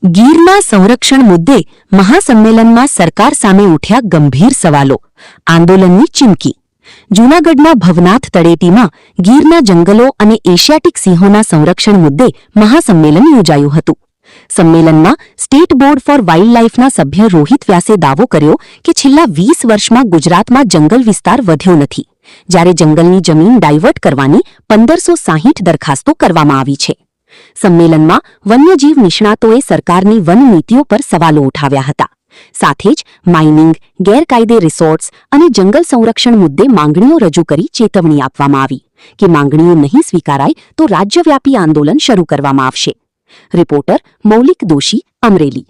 ગીરના સંરક્ષણ મુદ્દે મહાસંમેલનમાં સરકાર સામે ઉઠ્યા ગંભીર સવાલો, આંદોલનની ચીમકી. જૂનાગઢના ભવનાથ તળેટીમાં ગીરના જંગલો અને એશિયાટિક સિંહોના સંરક્ષણ મુદ્દે મહાસંમેલન યોજાયું હતું. સંમેલનમાં સ્ટેટ બોર્ડ ફોર વાઇલ્ડ લાઇફના સભ્ય રોહિત વ્યાસે દાવો કર્યો કે છેલ્લા 20 વર્ષમાં ગુજરાતમાં જંગલ વિસ્તાર વધ્યો નથી, જ્યારે જંગલની જમીન ડાયવર્ટ કરવાની 1560 દરખાસ્તો કરવામાં આવી છે. સંમેલનમાં વન્યજીવ નિષ્ણાતોએ સરકારની વન નીતિઓ પર સવાલો ઉઠાવ્યા હતા. સાથે જ માઇનિંગ, ગેરકાયદે રિસોર્ટ્સ અને જંગલ સંરક્ષણ મુદ્દે માંગણીઓ રજૂ કરી ચેતવણી આપવામાં આવી કે માંગણીઓ નહીં સ્વીકારાય તો રાજ્યવ્યાપી આંદોલન શરૂ કરવામાં આવશે. રિપોર્ટર મૌલિક દોશી, અમરેલી.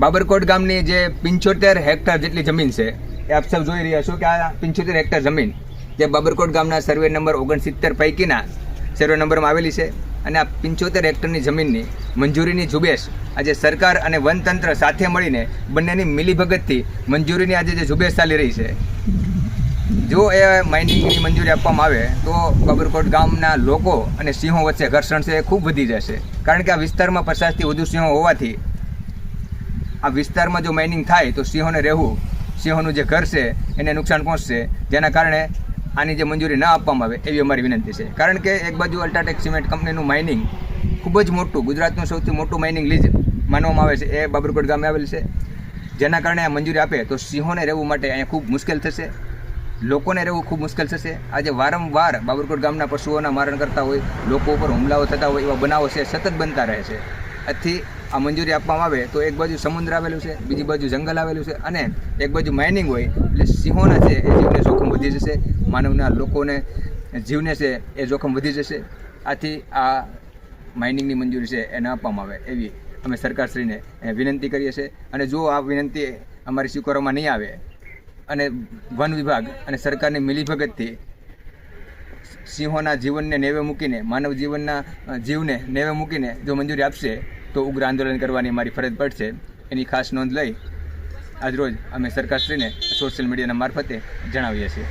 બાબરકોટ ગામની જે 75 હેક્ટર જેટલી જમીન છે એ આપ સૌ જોઈ રહ્યા છો કે આ 75 હેક્ટર જમીન જે બાબરકોટ ગામના સર્વે નંબર 69 પૈકીના સર્વે નંબરમાં આવેલી છે અને આ 75 હેક્ટરની જમીનની મંજૂરીની ઝુંબેશ આજે સરકાર અને વનતંત્ર સાથે મળીને બંનેની મિલીભગતથી મંજૂરીની આજે જે ઝુંબેશ ચાલી રહી છે. જો એ માઇનિંગની મંજૂરી આપવામાં આવે તો બાબરકોટ ગામના લોકો અને સિંહો વચ્ચે ઘર્ષણ છે એ ખૂબ વધી જશે, કારણ કે આ વિસ્તારમાં 50થી વધુ સિંહો હોવાથી આ વિસ્તારમાં જો માઇનિંગ થાય તો સિંહોને રહેવું, સિંહોનું જે ઘર છે એને નુકસાન પહોંચશે, જેના કારણે આની જે મંજૂરી ન આપવામાં આવે એવી અમારી વિનંતી છે. કારણ કે એક બાજુ અલ્ટ્રાટેક સિમેન્ટ કંપનીનું માઇનિંગ ખૂબ જ મોટું, ગુજરાતનું સૌથી મોટું માઇનિંગ લીજ માનવામાં આવે છે, એ બાબરકોટ ગામે આવેલ છે. જેના કારણે આ મંજૂરી આપે તો સિંહોને રહેવું માટે અહીંયા ખૂબ મુશ્કેલ થશે, લોકોને રહેવું ખૂબ મુશ્કેલ થશે. આજે વારંવાર બાબરકોટ ગામના પશુઓના મારણ કરતા હોય, લોકો ઉપર હુમલાઓ થતા હોય એવા બનાવો છે સતત બનતા રહે છે. આથી આ મંજૂરી આપવામાં આવે તો એક બાજુ સમુદ્ર આવેલું છે, બીજી બાજુ જંગલ આવેલું છે અને એક બાજુ માઇનિંગ હોય એટલે સિંહોના છે એ જીવને જોખમ વધી જશે, માનવના લોકોને જીવને છે એ જોખમ વધી જશે. આથી આ માઇનિંગની મંજૂરી છે એ ન આપવામાં આવે એવી અમે સરકારશ્રીને વિનંતી કરીએ છીએ. અને જો આ વિનંતી અમારી સ્વીકારવામાં નહીં આવે અને વન વિભાગ અને સરકારની મિલીભગતથી સિંહોના જીવનને નેવે મૂકીને, માનવ જીવનના જીવને નેવે મૂકીને જો મંજૂરી આપશે તો ઉગ્ર આંદોલન કરવાની અમારી ફરજ પડશે. એની ખાસ નોંધ લઈ આજરોજ અમે સરકારશ્રીને સોશિયલ મીડિયાના મારફતે જણાવીએ છીએ.